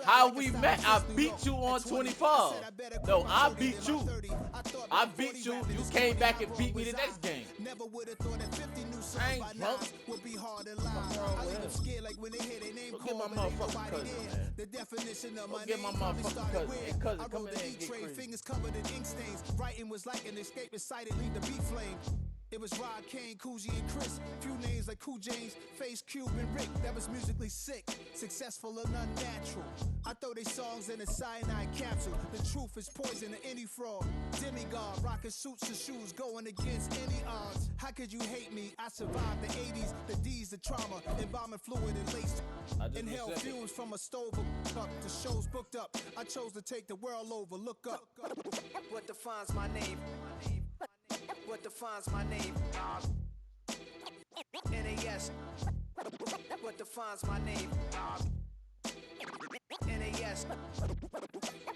How we met? I beat you on 25. No, I beat you. I beat you. You came back and beat me the next game. I ain't drunk. What's wrong with him? Go get my motherfucking cousin, man. Go get my motherfucking cousin. Hey, cousin, come in there and get crazy. Fingers covered in ink stains. Writing was like an escape inside it, leave the beat flame. It was Rod Kane, Coogee, and Chris. Few names like Cool James, Face, Cube, and Rick. That was musically sick, successful and unnatural. I throw they songs in a cyanide capsule. The truth is poison to any fraud. Demigod, rocking suits and shoes, going against any odds. How could you hate me? I survived the 80s, the D's, the trauma, embalming fluid and laced. Inhale fumes from a stove up. The show's booked up. I chose to take the world over. Look up. What defines my name? What defines my name? NAS. What defines my name? NAS.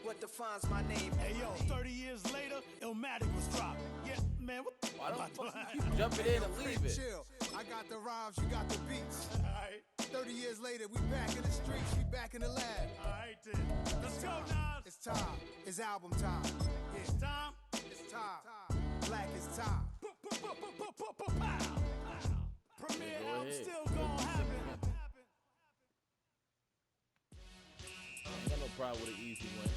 What defines my name? Hey yo, 30 years later, Illmatic was dropped. Yeah, man, what? Why don't you keep jumping in and leave it? Chill. I got the rhymes, you got the beats. Alright. 30 years later, we back in the streets, we back in the lab. Alright then. Let's go, Nas. It's time. It's album time. Yeah. It's time. It's time. Black is time. Premiere album still gonna happen. I ain't got no problem with an easy win.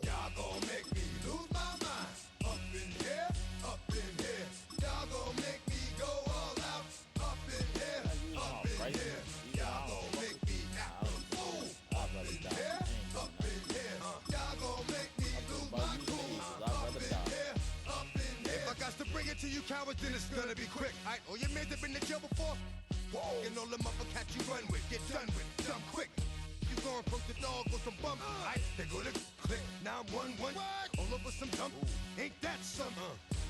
Y'all gon' make me lose my mind. Up in here, up in here. Y'all gon' make me go all out. Up in here, up in here. Y'all gon' make me act a fool. Up in here, up in here. Y'all gon' make me lose my cool. Up in here, up in here. If I got to bring it to you cowards, then it's gonna be quick. Alright, all your men have been in jail before? Whoa. And all them uppercats you run with, get done with, done quick. You gon' approach the dog with some bumps. Alright, they go to click, 911. All over some dump. Ain't that something?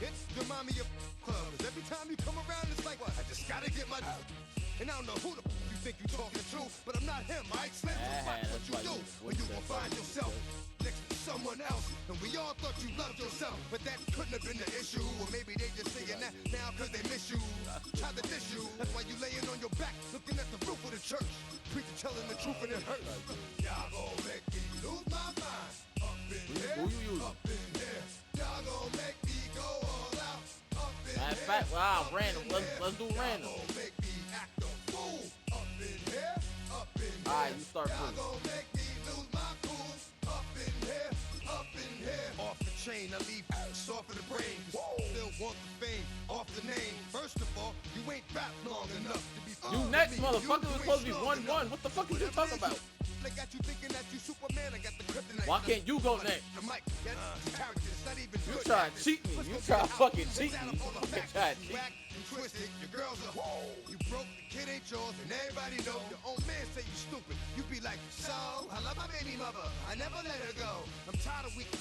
It's remind me of club. 'Cause every time you come around, it's like, I just gotta get my. And I don't know who the you think you talking to, but I'm not him. I explain what you do when you gon' find yourself next to someone else. And we all thought you loved yourself, but that couldn't have been the issue. Or maybe they just saying that now 'cause they miss you. Try to diss you. That's why you laying on your back, looking at the roof of the church. Preacher telling the truth and it hurts. Y'all gon' make me lose my mind. Up in here, up in here. Y'all gon' make me go all out. Up in Matter of fact, wow, random. Let's do random. Y'all gon' make me act a fool. Up in here, up in here. Alright, you start Y'all first. gon' make me lose my cool. Up in here, up in here. Off the chain, I leave soft in the brain. Still want the fame, off the name. First of all, you ain't rap long enough to be. You next, motherfucker. It was supposed to be 1-1. What the fuck are you talking about? They got you thinking that you Superman. I got the kryptonite. Why can't you go next? The mic, that's characters, not even You good. try to cheat me. You try to fucking cheat me. You fucking try to cheat me. You twisted, your girls are you broke, the kid ain't yours, and everybody know your own man say you stupid. You be like, so, I love my baby mother, I never let her go. I'm tired of weak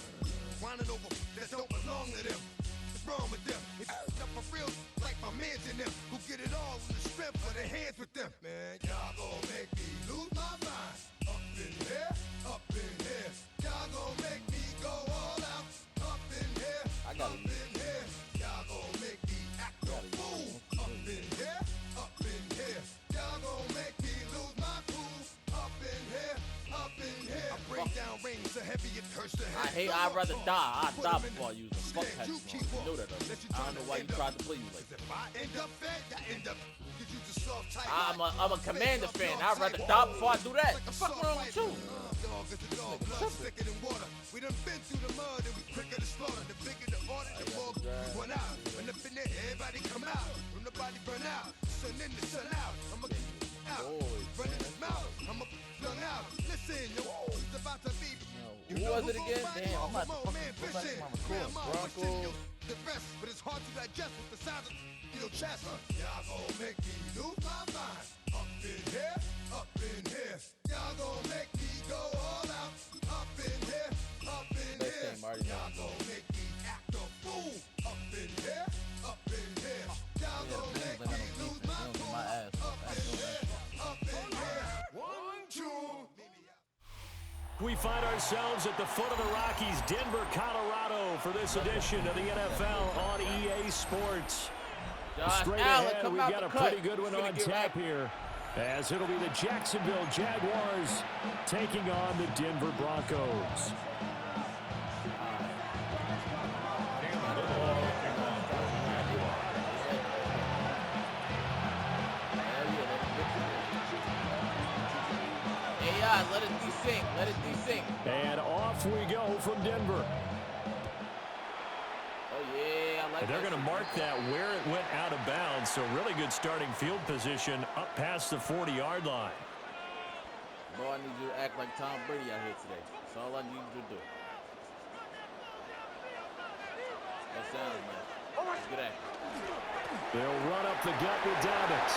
whining over that don't belong to them. What's wrong with them? It's up for real, like my mans in them, who get it all in the strength of their hands with them. Man, y'all gon' make me lose my mind. Up in here, up in here. Y'all gon' make me go all out. Up in here, I got up it. in here. Y'all gon' make me act a fool. Up in here, up in here. Y'all gon' make me lose my cool. Up in here, up in here. I bring down rings so heavy it hurts the head. I'd rather die. I'd die before I use them. Fuck that. You know that already. I don't know why you tried to play me like that. If I end up fed, I end up. Cause you just soft type. I'm a Commander fan. I'd rather die before I do that. The fuck wrong with you? Dog is a dog, blood thicker than water. We done been through the mud and we quicker to slaughter. The bigger the order, the more we run out. When up in there, everybody come out. When nobody burn out, sun in the sun out. I'ma out, running his mouth. I'ma young out. Listen, yo, it's about to be. Who was it again? Damn, I'm about to fucking go back to my record. Broncos. The best, but it's hard to digest with the sound of your chest. Y'all gon' make me lose my mind. Up in here, up in here. Y'all gon' make me go all out. Up in here, up in here. Y'all gon' make me act a fool. Up in here, up in here. Y'all gon' make me lose my cool. Up in here, up in here. 1, 2. We find ourselves at the foot of the Rockies, Denver, Colorado, for this edition of the NFL on EA Sports. Straight ahead, we've got a pretty good one on tap here, as it'll be the Jacksonville Jaguars taking on the Denver Broncos. Let it desync. Let it desync. And off we go from Denver. Oh, yeah. I like They're going to mark that where it went out of bounds. So really good starting field position up past the 40-yard line. Bro, I need you to act like Tom Brady out here today. That's all I need you to do. That sounds nice. Good act. They'll run up the gut with Dobbins.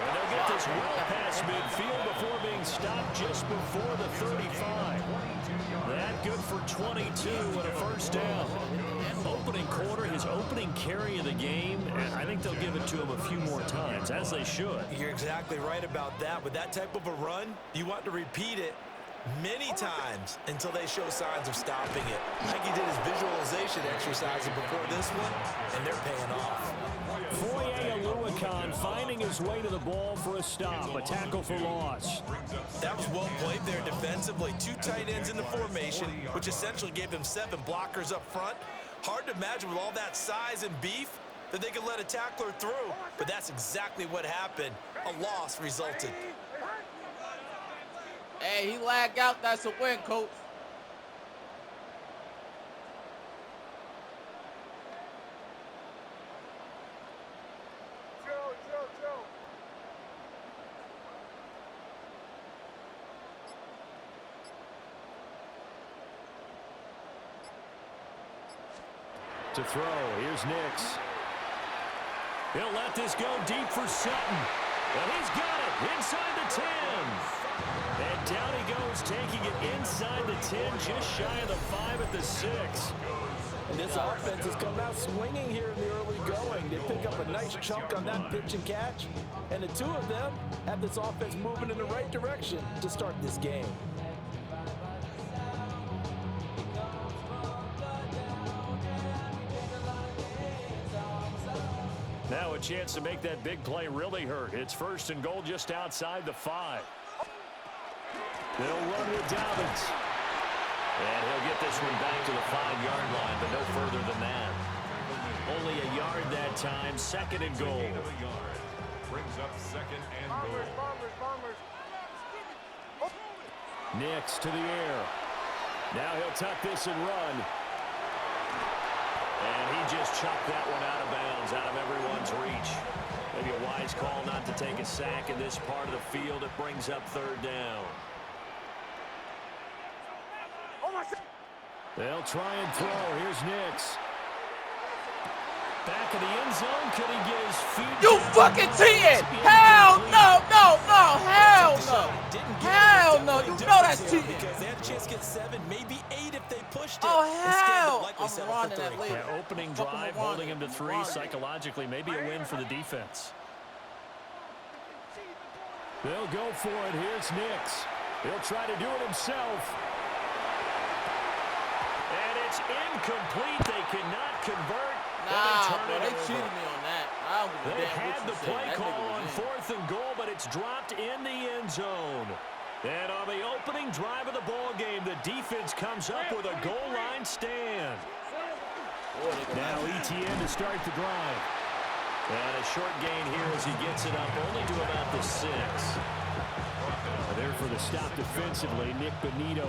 And they'll get this well past midfield before being stopped just before the 35. That good for 22 and a first down. Opening quarter, his opening carry of the game, and I think they'll give it to him a few more times, as they should. You're exactly right about that. With that type of a run, you want to repeat it many times until they show signs of stopping it. Like he did his visualization exercises before this one, and they're paying off. Foye Oluwakan finding his way to the ball for a stop, a tackle for loss. That was well played there defensively. Two tight ends in the formation, which essentially gave them 7 blockers up front. Hard to imagine with all that size and beef that they could let a tackler through, but that's exactly what happened. A loss resulted. Hey, he lagged out. That's a win, coach. To throw, here's Nix. He'll let this go deep for Sutton. And he's got it inside the 10. And down he goes, taking it inside the 10, just shy of the 5 at the 6. And this offense has come out swinging here in the early going. They pick up a nice chunk on that pitch and catch. And the two of them have this offense moving in the right direction to start this game. Now a chance to make that big play really hurt. It's first and goal just outside the 5. They'll run with Dobbins. And he'll get this one back to the 5-yard line, but no further than that. Only a yard that time, second and goal. Brings up second and goal. Nix to the air. Now he'll tuck this and run. And he just chucked that one out of bounds, out of everyone's reach. Maybe a wise call not to take a sack in this part of the field. It brings up third down. They'll try and throw. Here's Nix. Back of the end zone. Could he get his feet? You fucking cheating! Hell no, no, no, hell no! Hell no, you know that's cheating! Because they had a chance to get 7, maybe 8 if they pushed it. Oh, hell! I'm running that late. Yeah, opening drive, holding him to 3 psychologically. Maybe a win for the defense. They'll go for it. Here's Nix. He'll try to do it himself. And it's incomplete. They cannot convert. Nah, bro, they cheated me on that. I don't give a They damn had what the you play said. call on 4th and goal, but it's dropped in the end zone. And on the opening drive of the ball game, the defense comes up with a goal line stand. Now ETN to start the drive. And a short gain here as he gets it up only to about the 6. There for the stop defensively, Nick Benito.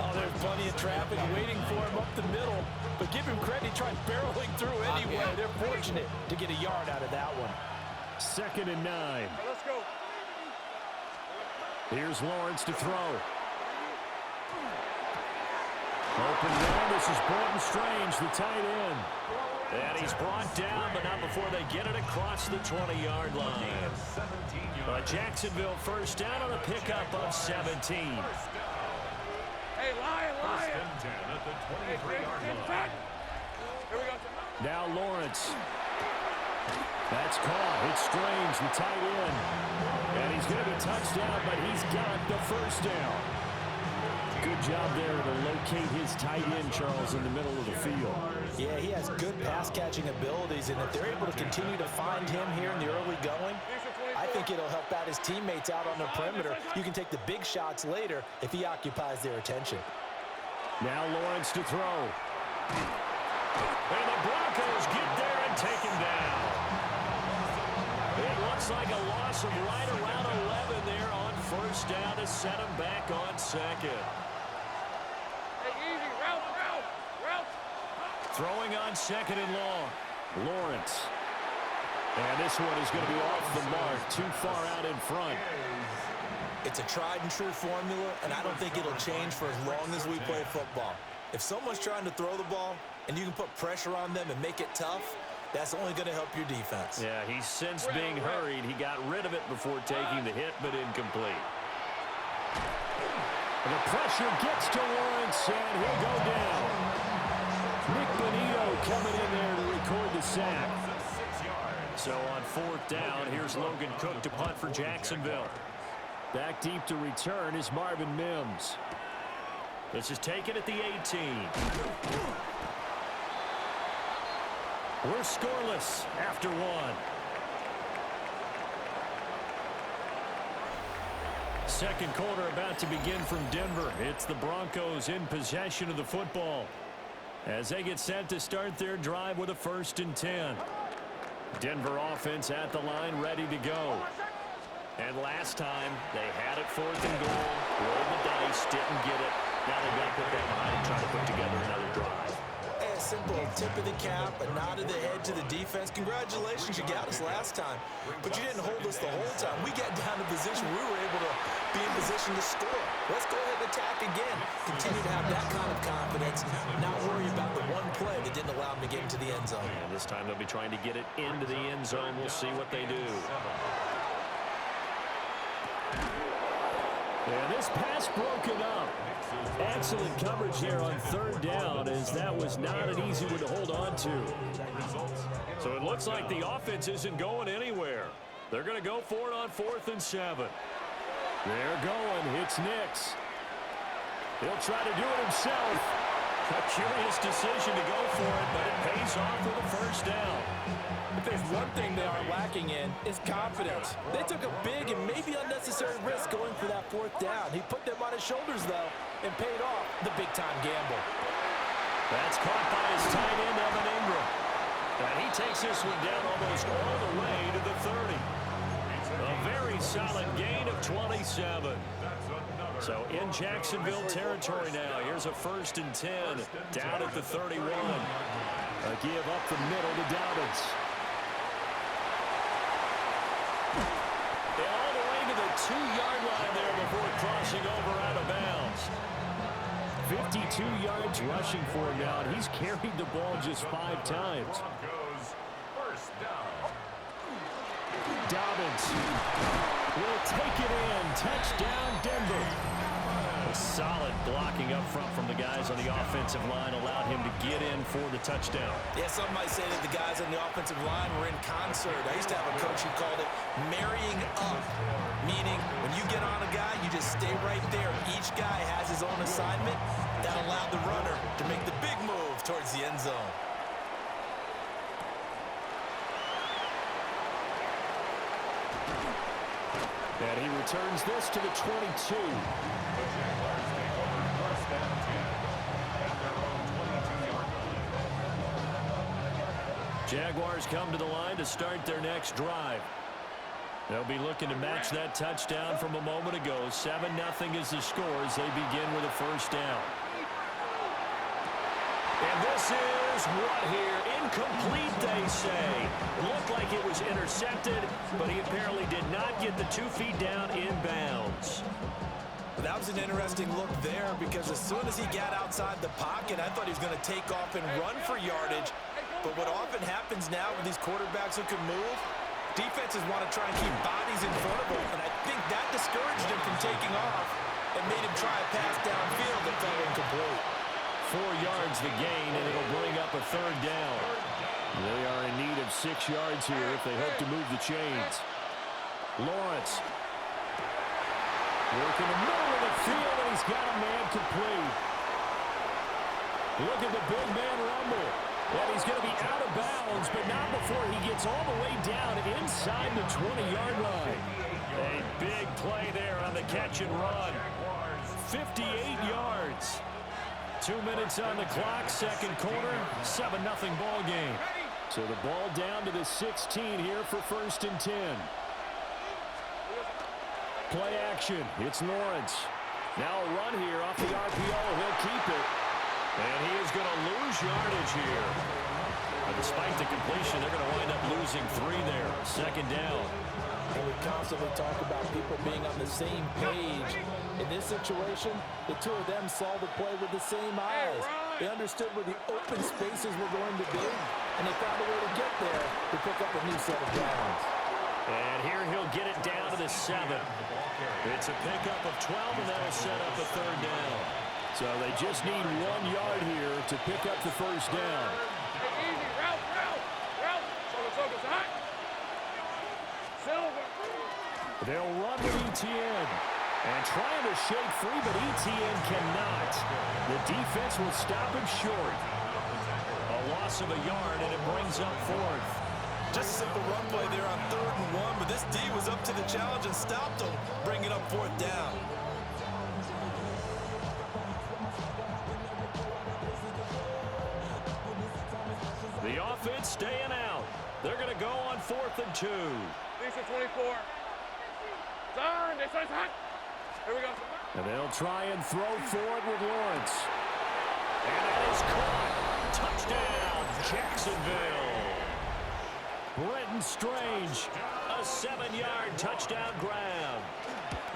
Oh, there's plenty of traffic waiting for him up the middle. But give him credit, he tried barreling through anyway. They're fortunate to get a yard out of that one. 2nd and 9. Let's go. Here's Lawrence to throw. Open down. This is Bolton Strange, the tight end. And he's brought down, but not before they get it across the 20-yard line. A Jacksonville first down on a pickup of 17. Hey, Lion. First and 10 at the 23-yard line. Here we go. Now Lawrence. That's caught. It's Strange, the tight end. And he's going to be touchdown, but he's got the first down. Good job there to locate his tight end, Charles, in the middle of the field. Yeah, he has good pass-catching abilities, and if they're able to continue to find him here in the early going, I think it'll help out his teammates out on the perimeter. You can take the big shots later if he occupies their attention. Now Lawrence to throw. And the Broncos get there and take him down. It looks like a loss of right around 11 there on first down to set him back on second. Throwing on second and long. Lawrence. And this one is going to be off the mark, too far out in front. It's a tried and true formula, and I don't think it'll change for as long as we play football. If someone's trying to throw the ball and you can put pressure on them and make it tough, that's only going to help your defense. Yeah, he's since being hurried. He got rid of it before taking the hit, but incomplete. The pressure gets to Lawrence, and he'll go down. Nick Benito coming in there to record the sack. So on fourth down, here's Logan Cook to punt for Jacksonville. Back deep to return is Marvin Mims. This is taken at the 18. We're scoreless after one. Second quarter about to begin from Denver. It's the Broncos in possession of the football as they get set to start their drive with a 1st and 10. Denver offense at the line, ready to go. And last time, they had it 4th and goal, rolled the dice, didn't get it. Now they've got to put that behind and try to put together another drive. A simple tip of the cap, a nod of the head to the defense. Congratulations, you got us last time. But you didn't hold us the whole time. We got down to position. We were able to be in position to score. Let's go ahead and attack again. Continue to have that kind of confidence. Not worry about the one play that didn't allow them to get into the end zone. And this time they'll be trying to get it into the end zone. We'll see what they do. And this pass broken up. Excellent coverage there on 3rd down, as that was not an easy one to hold on to. So it looks like the offense isn't going anywhere. They're going to go for it on 4th and 7. They're going. It's Nix. He'll try to do it himself. A curious decision to go for it, but it pays off with a 1st down. If there's one thing they are lacking in, it's confidence. They took a big and maybe unnecessary risk going for that 4th down. He put them on his shoulders, though, and paid off the big-time gamble. That's caught by his tight end, Evan Ingram. And he takes this one down almost all the way to the 30. A very solid gain of 27. So in Jacksonville territory now. Here's a 1st and 10 down at the 31. A give up the middle to Dobbins. And all the way to the 2-yard line there before crossing over out of bounds. 52 yards rushing for him now. And he's carried the ball just 5 times. Dobbins will take it in. Touchdown, Denver. A solid blocking up front from the guys on the offensive line allowed him to get in for the touchdown. Yeah, some might say that the guys on the offensive line were in concert. I used to have a coach who called it marrying up, meaning when you get on a guy, you just stay right there. Each guy has his own assignment. That allowed the runner to make the big move towards the end zone. And he returns this to the 22. Jaguars come to the line to start their next drive. They'll be looking to match that touchdown from a moment ago. 7-0 is the score as they begin with a 1st down. And this is what here? Incomplete, they say. Looked like it was intercepted, but he apparently did not get the 2 feet down in bounds. That was an interesting look there because as soon as he got outside the pocket, I thought he was going to take off and run for yardage. But what often happens now with these quarterbacks who can move, defenses want to try and keep bodies in front of them, and I think that discouraged him from taking off and made him try a pass downfield that fell incomplete. 4 yards the gain, and it'll bring up a 3rd down. They are in need of 6 yards here if they hope to move the chains. Lawrence. Working the middle of the field, and he's got a man complete. Look at the big man rumble. And he's going to be out of bounds, but not before he gets all the way down inside the 20-yard line. A big play there on the catch and run. 58 yards. 2 minutes on the clock, second quarter, 7-0 ball game. So the ball down to the 16 here for 1st and 10. Play action. It's Lawrence. Now a run here off the RPO. He'll keep it. And he is going to lose yardage here. Despite the completion, they're going to wind up losing 3 there. Second down. And we constantly talk about people being on the same page. In this situation, the two of them saw the play with the same eyes. They understood where the open spaces were going to be, and they found a way to get there to pick up a new set of downs. And here he'll get it down to the 7. It's a pickup of 12, and that'll set up a 3rd down. So they just need 1 yard here to pick up the 1st down. Easy, route. Silver. They'll run with Etienne. And trying to shake free, but Etienne cannot. The defense will stop him short. A loss of a yard, and it brings up 4th. Just a simple run play there on 3rd and 1, but this D was up to the challenge and stopped him, bringing up 4th down. The offense staying out. They're going to go on 4th and 2. Lisa 24. Turn. This one's hot. Here we go. And they'll try and throw forward with Lawrence. And that is caught. Touchdown, Jacksonville. Brenton Strange, a 7-yard touchdown grab.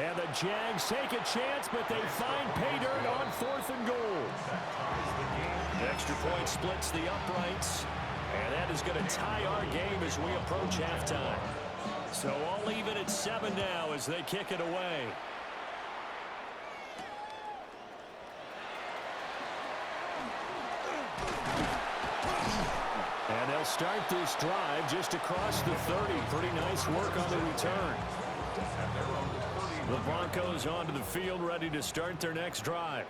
And the Jags take a chance, but they find pay dirt on 4th and goal. Extra point splits the uprights. And that is going to tie our game as we approach halftime. So all even at 7 now as they kick it away. And they'll start this drive just across the 30. Pretty nice work on the return. The Broncos onto the field ready to start their next drive.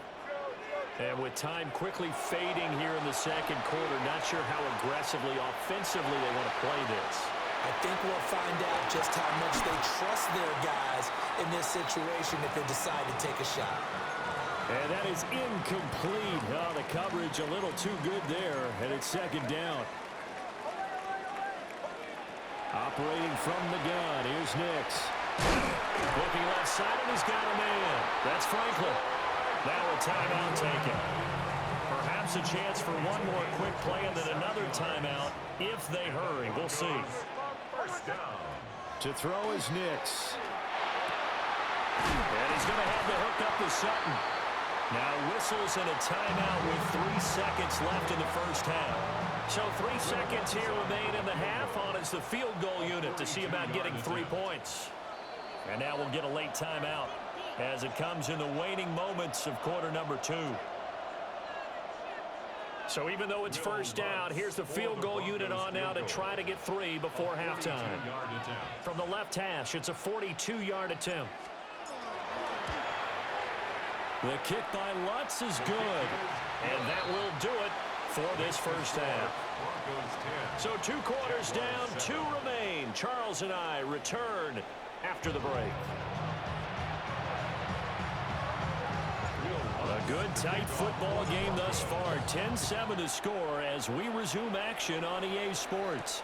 And with time quickly fading here in the second quarter, not sure how aggressively, offensively they want to play this. I think we'll find out just how much they trust their guys in this situation if they decide to take a shot. And that is incomplete. Oh, the coverage a little too good there, and it's second down. Operating from the gun, here's Nix. Looking left side, and he's got a man. That's Franklin. Now a timeout taken. Perhaps a chance for one more quick play and then another timeout if they hurry. We'll see. To throw is Nix. And he's going to have to hook up to Sutton. Now whistles and a timeout with 3 seconds left in the first half. So 3 seconds here remain in the half on as the field goal unit to see about getting 3 points. And now we'll get a late timeout as it comes in the waning moments of quarter number 2. So even though it's first down, here's the field goal unit on now to try to get 3 before halftime. From the left hash, it's a 42-yard attempt. The kick by Lutz is good, and that will do it for this first half. So 2 quarters down, 2 remain. Charles and I return after the break. A good, tight football game thus far. 10-7 to score as we resume action on EA Sports.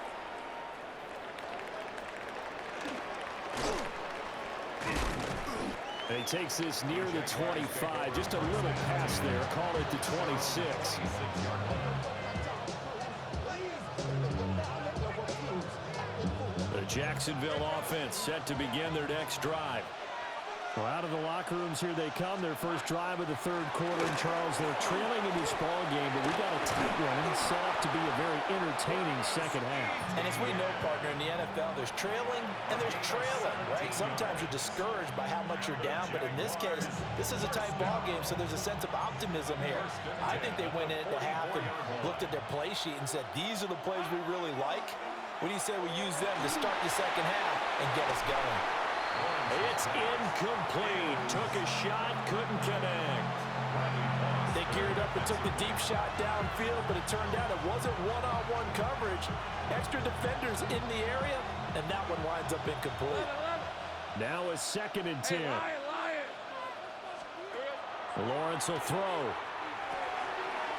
He takes this near the 25. Just a little pass there. Call it the 26. The Jacksonville offense set to begin their next drive. Well, out of the locker rooms here they come. Their first drive of the third quarter. And Charles, they're trailing in this ball game, but we got a tight one. It's set up to be a very entertaining second half. And as we know, partner, in the NFL, there's trailing and there's trailing, right? Sometimes you're discouraged by how much you're down, but in this case, this is a tight ball game, so there's a sense of optimism here. I think they went into half and looked at their play sheet and said, these are the plays we really like. What do you say we use them to start the second half and get us going? It's incomplete. Took a shot, couldn't connect. They geared up and took the deep shot downfield, but it turned out it wasn't one-on-one coverage. Extra defenders in the area, and that one winds up incomplete. Now a 2nd and 10. Lawrence will throw.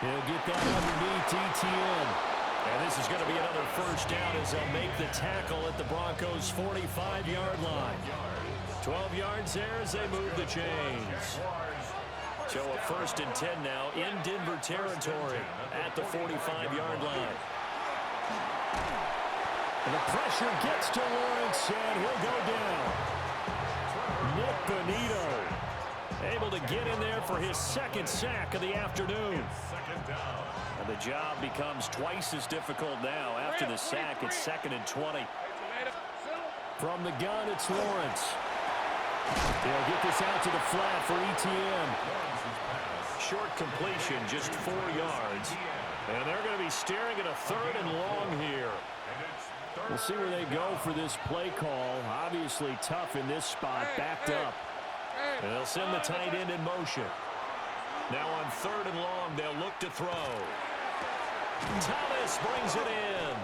He'll get that underneath ETN. And this is going to be another first down as they'll make the tackle at the Broncos' 45-yard line. 12 yards there as they move the chains. So a 1st and 10 now in Denver territory at the 45-yard line. And the pressure gets to Lawrence, and he'll go down. Nick Bonito able to get in there for his 2nd sack of the afternoon. And the job becomes twice as difficult now. After the sack, it's 2nd and 20. From the gun, it's Lawrence. They'll get this out to the flat for ETN. Short completion, just 4 yards. And they're going to be staring at a 3rd and long here. We'll see where they go for this play call. Obviously tough in this spot, backed up. And they'll send the tight end in motion. Now on 3rd and long, they'll look to throw. Thomas brings it in.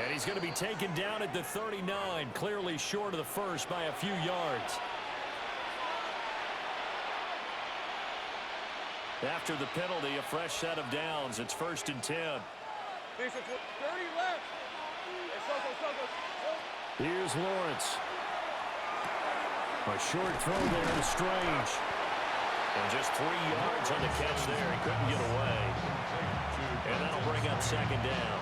And he's going to be taken down at the 39, clearly short of the first by a few yards. After the penalty, a fresh set of downs. It's 1st and 10. 30 left. Here's Lawrence. A short throw there to Strange. And just 3 yards on the catch there. He couldn't get away. And that'll bring up 2nd down.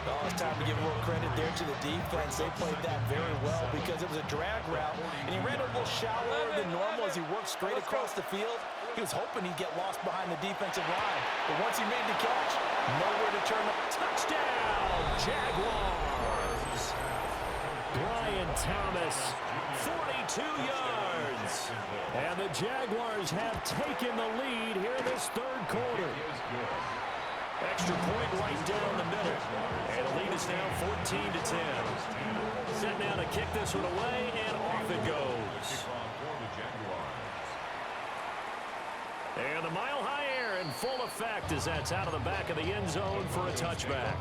Oh, it's time to give a little credit there to the defense. They played that very well because it was a drag route, and he ran a little shallower than normal as he worked straight across the field. He was hoping he'd get lost behind the defensive line, but once he made the catch, nowhere to turn. Touchdown, Jaguars! Brian Thomas, 42 yards. And the Jaguars have taken the lead here in this 3rd quarter. Extra point right down the middle. And the lead is now 14-10. Set now to kick this one away, and off it goes. And the mile-high air in full effect as that's out of the back of the end zone for a touchback.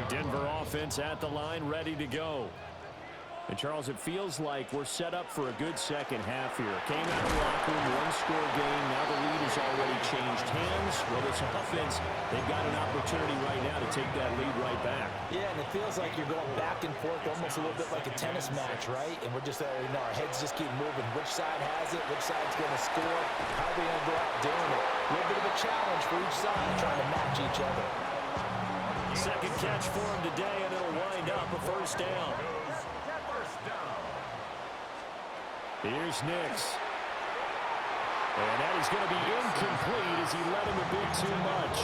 Denver offense at the line, ready to go. And, Charles, it feels like we're set up for a good second half here. Came out of the locker room, one-score game. Now the lead has already changed hands. Well, this offense, they've got an opportunity right now to take that lead right back. Yeah, and it feels like you're going back and forth almost a little bit like a tennis match, right? And we're just, our heads just keep moving. Which side has it? Which side's going to score? How are they going to go out doing it? A little bit of a challenge for each side trying to match each other. 2nd catch for him today, and it'll wind up a 1st down. Here's Nix. And that is going to be incomplete as he led him a bit too much.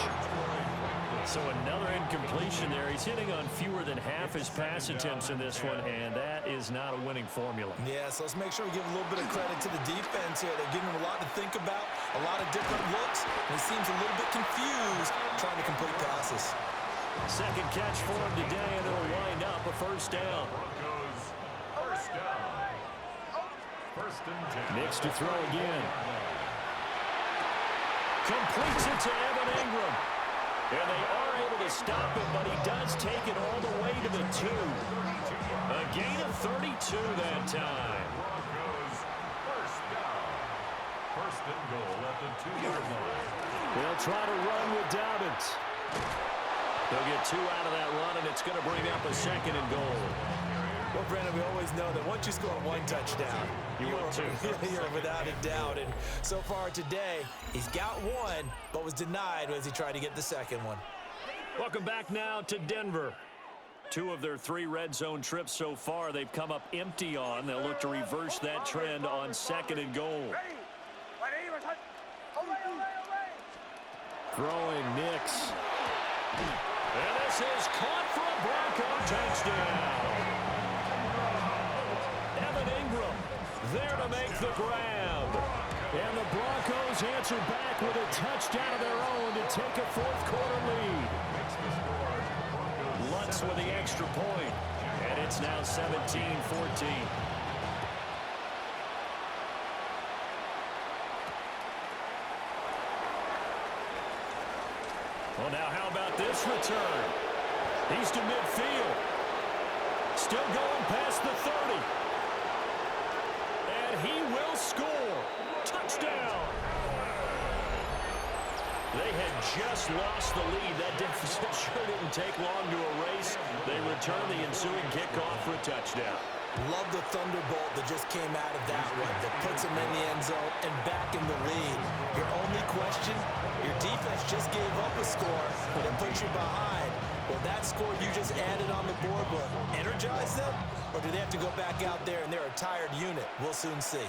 So another incompletion there. He's hitting on fewer than half his pass attempts in this one, and that is not a winning formula. Yeah, so let's make sure we give a little bit of credit to the defense here. They're giving him a lot to think about, a lot of different looks, and he seems a little bit confused trying to complete passes. 2nd catch for him today, and it'll wind up a 1st down. Nix to throw again. Completes it to Evan Ingram. And they are able to stop him, but he does take it all the way to the 2. A gain of 32 that time. First and goal at the 2-yard line. They'll try to run with Dobbins. They'll get 2 out of that run, and it's going to bring up a 2nd and goal. Well, Brandon, we always know that once you score 1 touchdown, you're without a doubt. And so far today, he's got 1, but was denied as he tried to get the 2nd one. Welcome back now to Denver. 2 of their 3 red zone trips so far, they've come up empty on. They'll look to reverse that trend on 2nd and goal. Throwing Nix. And this is caught for a Bronco touchdown. Evan Ingram there to make the grab. And the Broncos answer back with a touchdown of their own to take a 4th quarter lead. Lutz with the extra point. And it's now 17-14. Well, now how about this return? He's to midfield. Still going past the 30. And he will score. Touchdown. They had just lost the lead. That deficit sure didn't take long to erase. They return the ensuing kickoff for a touchdown. Love the thunderbolt that just came out of that one that puts them in the end zone and back in the lead. Your only question, your defense just gave up a score that puts you behind. Well, that score you just added on the board will energize them, or do they have to go back out there and they're a tired unit? We'll soon see.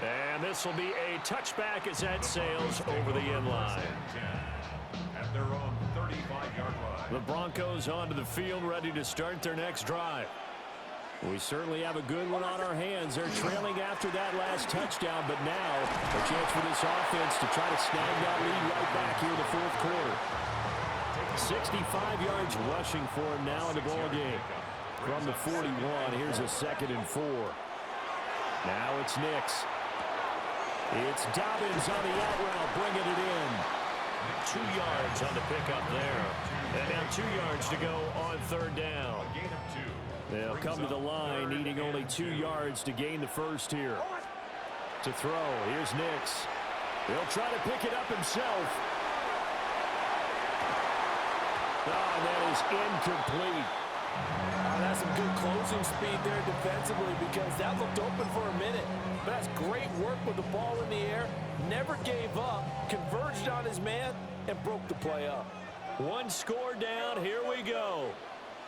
And this will be a touchback as that sails over the end line. At their own 35-yard line. The Broncos onto the field, ready to start their next drive. We certainly have a good one on our hands. They're trailing after that last touchdown, but now a chance for this offense to try to snag that lead right back here in the 4th quarter. 65 yards rushing for him now in the ball game. From the 41, here's a 2nd and 4. Now it's Nix. It's Dobbins on the out route, bringing it in. 2 yards on the pickup there. And now 2 yards to go on 3rd down. They'll come to the line, needing only 2 yards to gain the first here. To throw, here's Nix. He'll try to pick it up himself. Oh, that is incomplete. That's some good closing speed there defensively because that looked open for a minute. But that's great work with the ball in the air. Never gave up, converged on his man, and broke the play up. 1 score down. Here we go.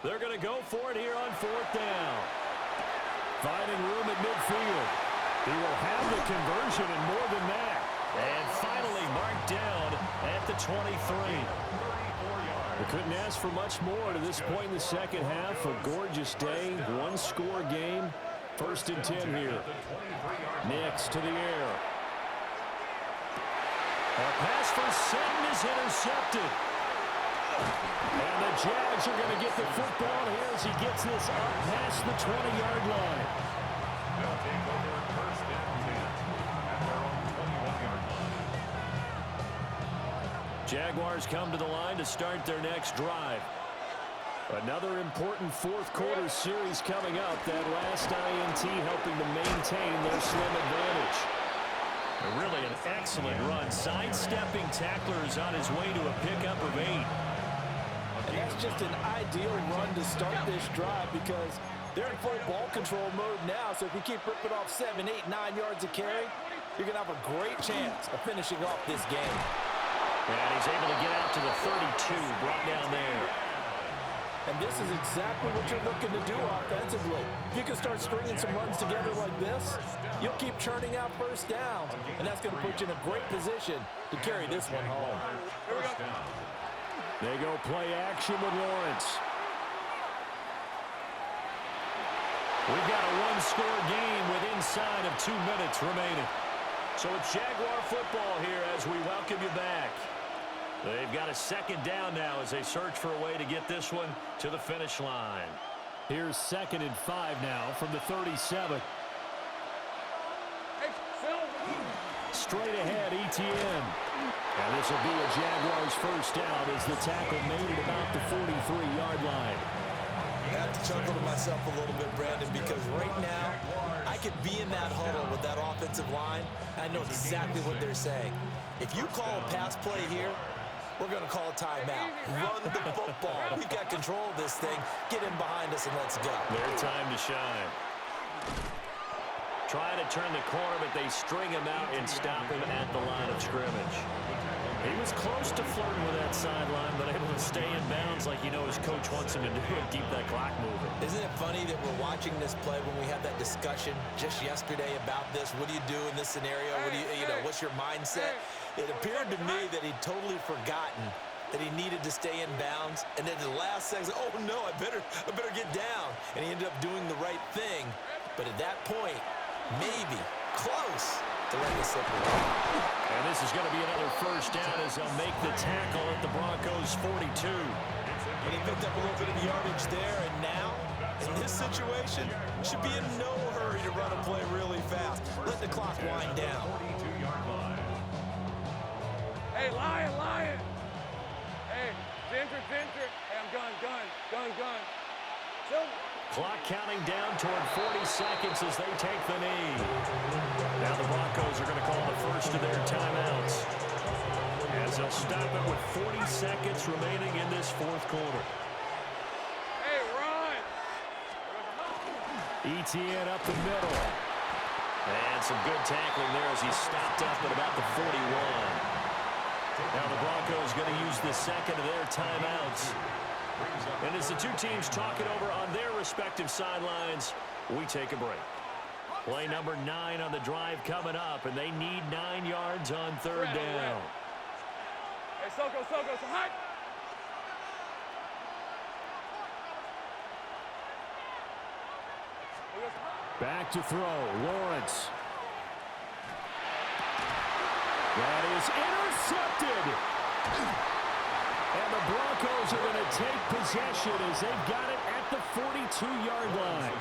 They're going to go for it here on 4th down. Finding room at midfield. He will have the conversion and more than that. And finally marked down at the 23. We couldn't ask for much more to this point in the second half. A gorgeous day, 1-score game. 1st and 10 here. Nix to the air. A pass for Sutton is intercepted. And the Jags are going to get the football here as he gets this up past the 20-yard line. They'll take over 1st and 10 at their own 21-yard line. Jaguars come to the line to start their next drive. Another important 4th quarter series coming up. That last INT helping to maintain their slim advantage. Really an excellent run. Sidestepping tacklers on his way to a pickup of 8. And that's just an ideal run to start this drive because they're in full ball control mode now. So if you keep ripping off 7, 8, 9 yards of carry, you're going to have a great chance of finishing off this game. And he's able to get out to the 32, brought down there. And this is exactly what you're looking to do offensively. If you can start stringing some runs together like this, you'll keep churning out 1st downs. And that's going to put you in a great position to carry this one home. They go play action with Lawrence. We've got a 1-score game with inside of 2 minutes remaining. So it's Jaguar football here as we welcome you back. They've got a 2nd down now as they search for a way to get this one to the finish line. Here's 2nd and 5 now from the 37. Straight ahead, ETN. And this will be a Jaguars 1st down as the tackle made it about the 43-yard line. I have to chuckle to myself a little bit, Brandon, because right now I could be in that huddle with that offensive line. I know exactly what they're saying. If you call a pass play here, we're going to call a timeout. Run the football. We got control of this thing. Get in behind us and let's go. Their time to shine. Trying to turn the corner, but they string him out and stop him at the line of scrimmage. He was close to flirting with that sideline, but able to stay in bounds like you know his coach wants him to do and keep that clock moving. Isn't it funny that we're watching this play when we had that discussion just yesterday about this? What do you do in this scenario? What do you know, what's your mindset? It appeared to me that he'd totally forgotten that he needed to stay in bounds, and then the last second, oh no, I better get down. And he ended up doing the right thing. But at that point, maybe close to letting it slip away. And this is going to be another first down as they'll make the tackle at the Broncos' 42. But he picked up a little bit of yardage there, and now, in this situation, should be in no hurry to run a play really fast. Let the clock wind down. Hey, Lion. Hey, Ginger. Hey, I'm gun. Silver. Clock counting down toward 40 seconds as they take the knee. Now the Broncos are going to call the first of their timeouts as they'll stop it with 40 seconds remaining in this fourth quarter. Hey, run. ETN up the middle. And some good tackling there as he stopped up at about the 41. Now the Broncos going to use the second of their timeouts. And as the two teams talk it over on their respective sidelines, we take a break. Play number 9 on the drive coming up, and they need 9 yards on third down. Hey, Soko, hot. Back to throw, Lawrence. That is intercepted. And the Broncos are going to take possession as they've got it at the 42-yard line.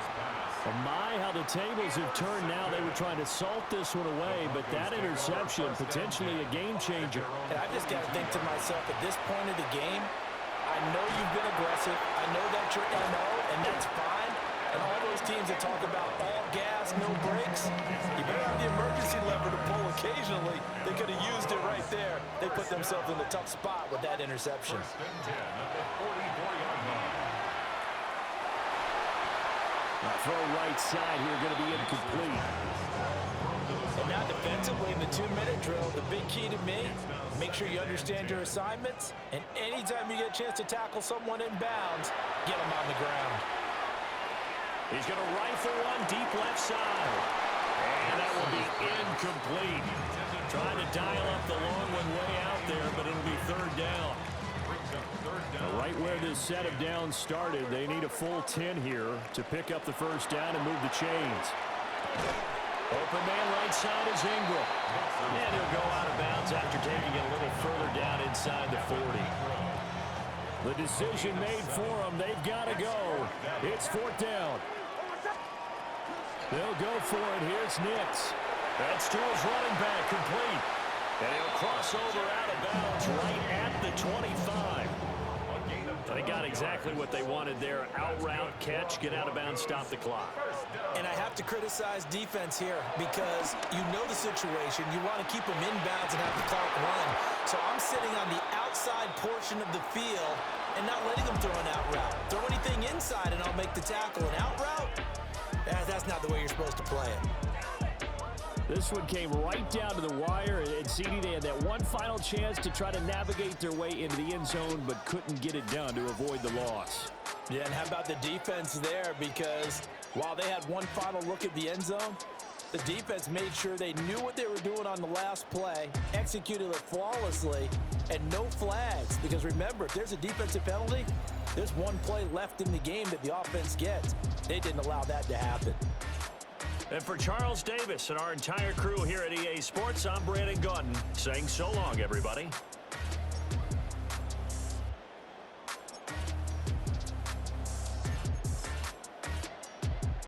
Oh my, how the tables have turned now. They were trying to salt this one away, but that interception, potentially a game changer. And I just got to think to myself, at this point of the game, I know you've been aggressive. I know that's your MO, and that's fine. And all those teams that talk about all gas, no brakes, you better have the emergency lever to pull occasionally. They could have used it right there. They put themselves in a tough spot with that interception. Throw right side here, going to be incomplete. And now defensively in the 2-minute drill, the big key to me, make sure you understand your assignments, and anytime you get a chance to tackle someone in bounds, get them on the ground. He's going to rifle one deep left side. And that will be incomplete. Trying to dial up the long one way out there, but it'll be third down. Right where this set of downs started, they need a full 10 here to pick up the first down and move the chains. Open man right side is Ingram. And he'll go out of bounds after taking it a little further down inside the 40. The decision made for them. They've got to go. It's fourth down. They'll go for it. Here's Nix. That's to his running back, complete. And he'll cross over out of bounds right at the 25. They got exactly what they wanted there. Out route, catch, get out of bounds, stop the clock. And I have to criticize defense here because you know the situation. You want to keep them inbounds and have the clock run. So I'm sitting on the outside portion of the field and not letting them throw an out route. Throw anything inside and I'll make the tackle. An out route? That's not the way you're supposed to play it. This one came right down to the wire, and CD, they had that one final chance to try to navigate their way into the end zone, but couldn't get it done to avoid the loss. Yeah, and how about the defense there? Because while they had one final look at the end zone, the defense made sure they knew what they were doing on the last play, executed it flawlessly, and no flags. Because remember, if there's a defensive penalty, there's one play left in the game that the offense gets. They didn't allow that to happen. And for Charles Davis and our entire crew here at EA Sports, I'm Brandon Gaudin saying so long, everybody.